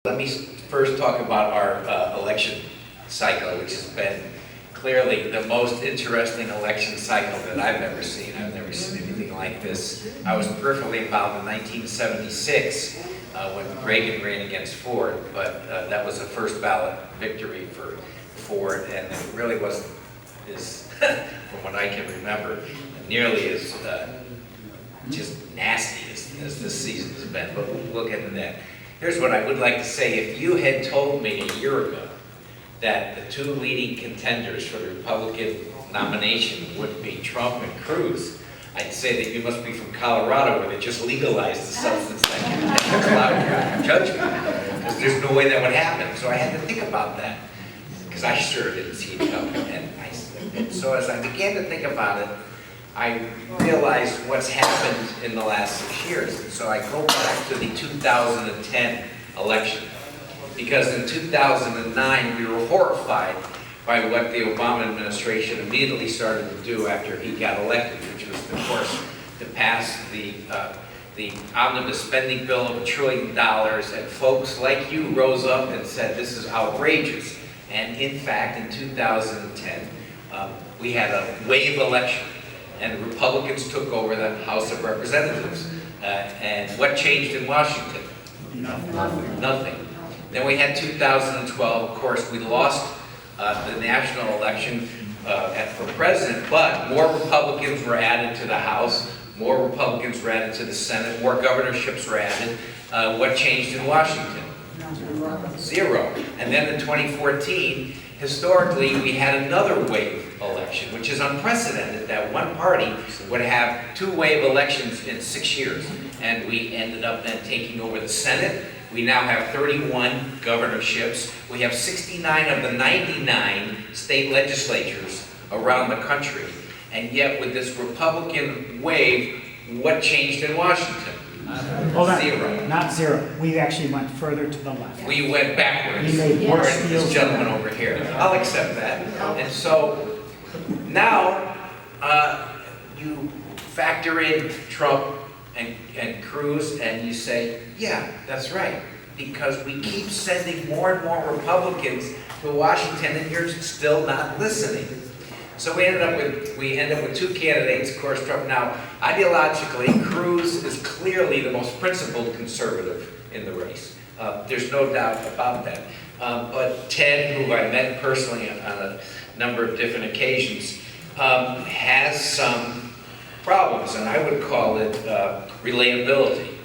Let me first talk about our election cycle, which has been clearly the most interesting election cycle that I've ever seen. I've never seen anything like this. I was peripherally involved in 1976 when Reagan ran against Ford, but that was a first ballot victory for Ford, and it really wasn't as, from what I can remember, nearly as just nasty as this season has been, but we'll get into that. Here's what I would like to say. If you had told me a year ago that the two leading contenders for the Republican nomination would be Trump and Cruz, I'd say that you must be from Colorado, where they just legalized the substance that can cloud your judgment, because there's no way that would happen. So I had to think about that, because I sure didn't see it coming. And so as I began to think about it, I realized what's happened in the last 6 years. And so I go back to the 2010 election, because in 2009 we were horrified by what the Obama administration immediately started to do after he got elected, which was, of course, to pass the omnibus spending bill of $1 trillion. And folks like you rose up and said, this is outrageous. And in fact, in 2010, we had a wave election, and the Republicans took over the House of Representatives. And what changed in Washington? Nothing. Then we had 2012. Of course, we lost the national election for president, but more Republicans were added to the House, more Republicans were added to the Senate, more governorships were added. What changed in Washington? Zero. And then in 2014, historically, we had another wave election, which is unprecedented, that one party would have two wave elections in 6 years. And we ended up then taking over the Senate. We now have 31 governorships. We have 69 of the 99 state legislatures around the country. And yet, with this Republican wave, what changed in Washington? Hold on. Zero. Not zero. We actually went further to the left. We went backwards. We made worse This deals gentleman than over here. I'll accept that. And so now you factor in Trump and Cruz, and you say, yeah, that's right, because we keep sending more and more Republicans to Washington, and you're still not listening. So we end up with two candidates, of course, Trump. Now, ideologically, Cruz is clearly the most principled conservative in the race. There's no doubt about that. But Ted, who I met personally on a number of different occasions, has some problems, and I would call it relatability.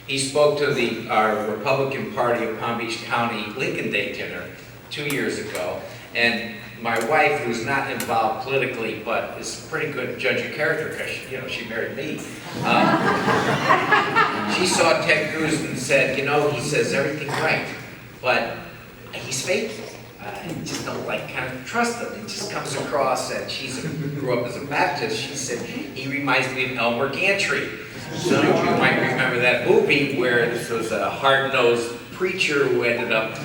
He spoke to our Republican Party of Palm Beach County Lincoln Day dinner 2 years ago, and my wife, who's not involved politically, but is a pretty good judge of character, because she married me. She saw Ted Cruz and said, he says everything right, but he's faithful. I just don't kind of trust him. He just comes across, and she grew up as a Baptist. She said he reminds me of Elmer Gantry. Some of you might remember that movie where this was a hard-nosed preacher who ended up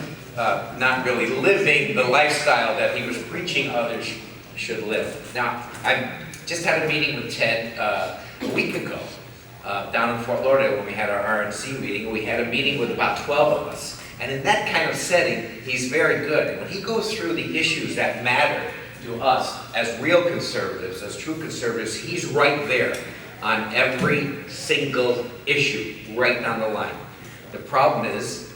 not really living the lifestyle that he was preaching others should live. Now, I just had a meeting with Ted a week ago down in Fort Lauderdale when we had our RNC meeting. We had a meeting with about 12 of us. And in that kind of setting, he's very good. And when he goes through the issues that matter to us as real conservatives, as true conservatives, he's right there on every single issue, right down the line. The problem is,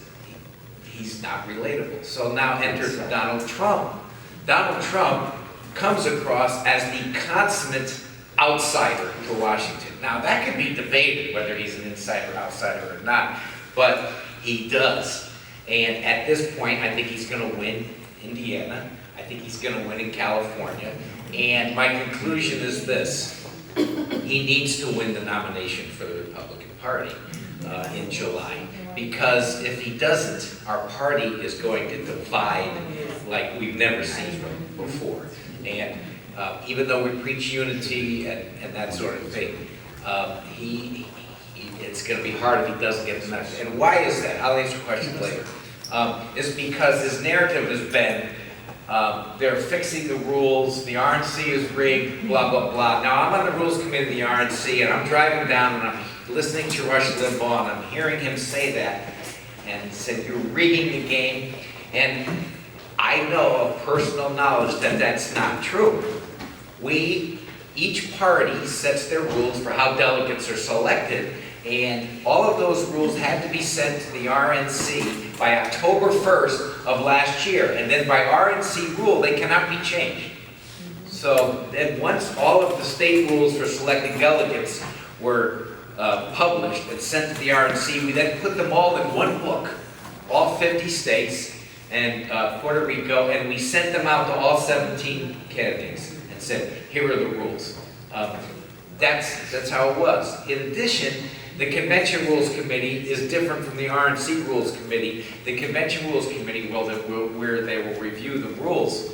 he's not relatable. So now enters Donald Trump. Donald Trump comes across as the consummate outsider to Washington. Now that could be debated whether he's an insider, outsider or not, but he does. And at this point, I think he's going to win Indiana. I think he's going to win in California. And my conclusion is this: he needs to win the nomination for the Republican Party in July, because if he doesn't, our party is going to divide like we've never seen before. And even though we preach unity and that sort of thing, it's going to be hard if he doesn't get the message. And why is that? I'll answer questions later. It's because his narrative has been, they're fixing the rules, the RNC is rigged, blah, blah, blah. Now, I'm on the Rules Committee of the RNC, and I'm driving down, and I'm listening to Rush Limbaugh, and I'm hearing him say that. and said, you're rigging the game. And I know of personal knowledge that that's not true. Each party sets their rules for how delegates are selected, and all of those rules had to be sent to the RNC by October 1st of last year. And then by RNC rule, they cannot be changed. So then once all of the state rules for selecting delegates were published and sent to the RNC, we then put them all in one book, all 50 states and Puerto Rico, and we sent them out to all 17 candidates and said, here are the rules. That's how it was. In addition, the Convention Rules Committee is different from the RNC Rules Committee. The Convention Rules Committee, where they will review the rules,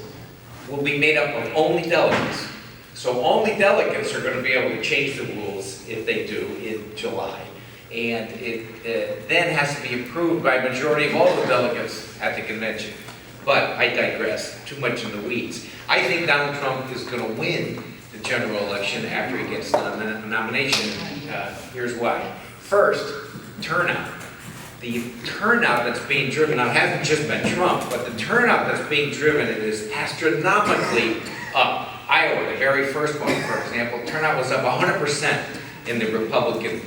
will be made up of only delegates. So only delegates are going to be able to change the rules if they do in July. And it then has to be approved by a majority of all the delegates at the convention. But I digress, too much in the weeds. I think Donald Trump is going to win the general election after he gets the nomination. Here's why. First, turnout. The turnout that's being driven now hasn't just been Trump, but the turnout that's being driven is astronomically up. Iowa, the very first one, for example, turnout was up 100% in the Republican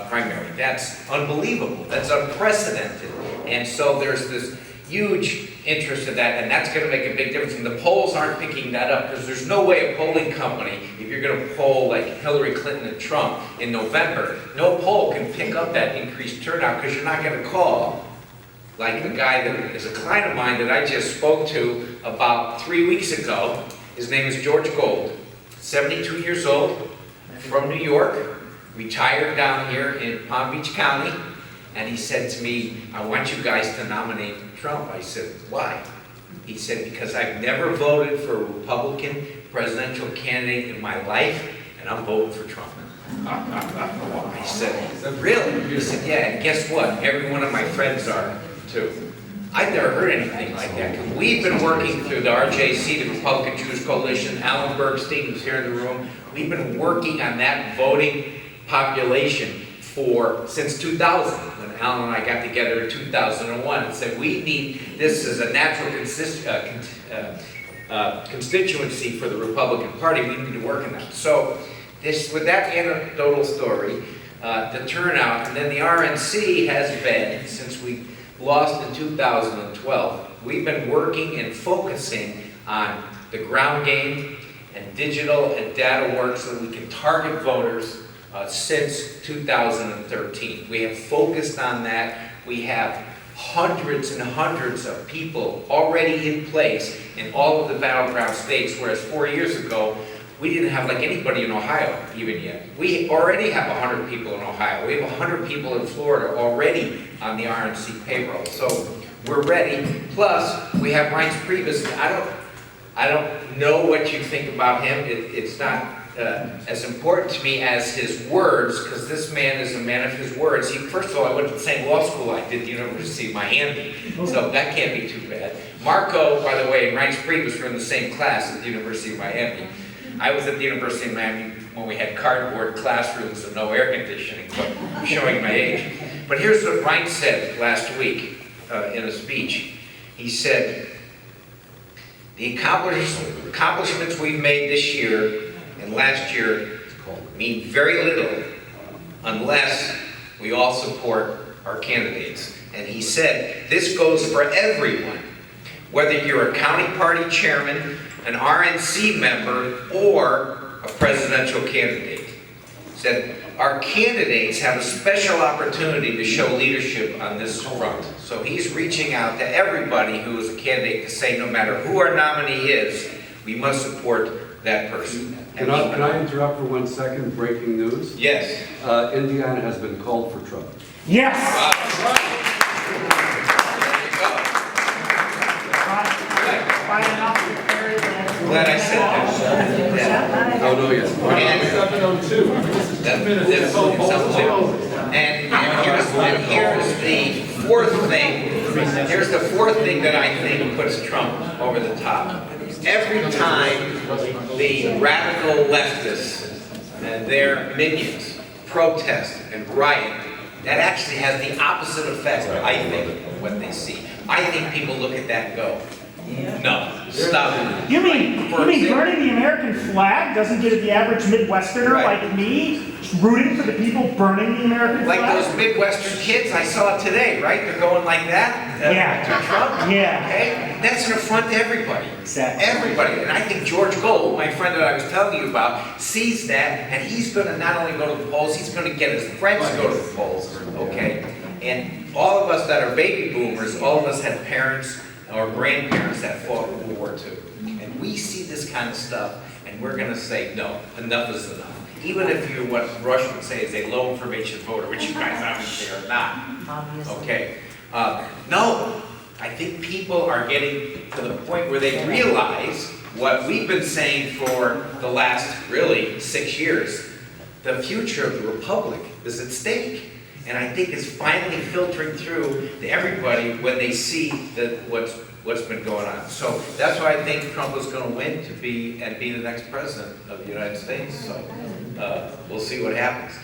primary. That's unbelievable. That's unprecedented. And so there's this huge interest in that, and that's going to make a big difference. And the polls aren't picking that up because there's no way a polling company, if you're going to poll like Hillary Clinton and Trump in November, no poll can pick up that increased turnout because you're not going to call like the guy that is a client of mine that I just spoke to about 3 weeks ago. His name is George Gold, 72 years old, from New York, retired down here in Palm Beach County, and he said to me, I want you guys to nominate Trump. I said, why? He said, because I've never voted for a Republican presidential candidate in my life, and I'm voting for Trump. I said, really? He said, yeah, and guess what? Every one of my friends are, too. I've never heard anything like that. Because we've been working through the RJC, the Republican Jewish Coalition. Alan Bergstein, who's here in the room. We've been working on that voting population since 2000, when Alan and I got together in 2001 and said we need this as a natural constituency for the Republican Party. We need to work on that. So with that anecdotal story, the turnout, and then the RNC has been, since we lost in 2012, we've been working and focusing on the ground game and digital and data work so that we can target voters since 2013. We have focused on that. We have hundreds and hundreds of people already in place in all of the battleground states, whereas 4 years ago, we didn't have like anybody in Ohio even yet. We already have 100 people in Ohio. We have 100 people in Florida already on the RNC payroll. So we're ready. Plus, we have Reince Priebus. I don't know what you think about him. It's not as important to me as his words, because this man is a man of his words. First of all, I went to the same law school I did, the University of Miami, so that can't be too bad. Marco, by the way, and Reince Priebus were in the same class at the University of Miami. I was at the University of Miami when we had cardboard classrooms and no air conditioning, but I'm showing my age. But here's what Reince said last week in a speech. He said, the accomplishments we've made this year and last year mean very little unless we all support our candidates. And he said, this goes for everyone, whether you're a county party chairman, an RNC member, or a presidential candidate. He said, our candidates have a special opportunity to show leadership on this front. So he's reaching out to everybody who is a candidate to say, no matter who our nominee is, we must support that person. Can I interrupt for 1 second? Breaking news. Yes. Indiana has been called for Trump. Yes! Glad I said that. Yeah. Oh, no, yes. And here's the fourth thing. Here's the fourth thing that I think puts Trump over the top. Every time the radical leftists and their minions protest and riot that actually has the opposite effect, I think, of what they see. I think people look at that and go, no, stop it. You mean burning the American flag doesn't get the average Midwesterner Right. like me rooting for the people burning the American Like flag? those Midwestern kids I saw today, right? They're going like that Yeah. to Trump. Yeah. Okay? That's an affront to everybody. Exactly. Everybody. And I think George Gold, my friend that I was telling you about, sees that, and he's going to not only go to the polls, he's going to get his friends to go to the polls. Okay? And all of us that are baby boomers, all of us have parents or grandparents that fought in World War II. And we see this kind of stuff, and we're going to say, no, enough is enough. Even if you're what Rush would say is a low information voter, which you guys obviously are not. Okay? No, I think people are getting to the point where they realize what we've been saying for the last, really, 6 years. The future of the Republic is at stake. And I think it's finally filtering through to everybody when they see that what's been going on. So that's why I think Trump is going to win to be the next president of the United States. So we'll see what happens.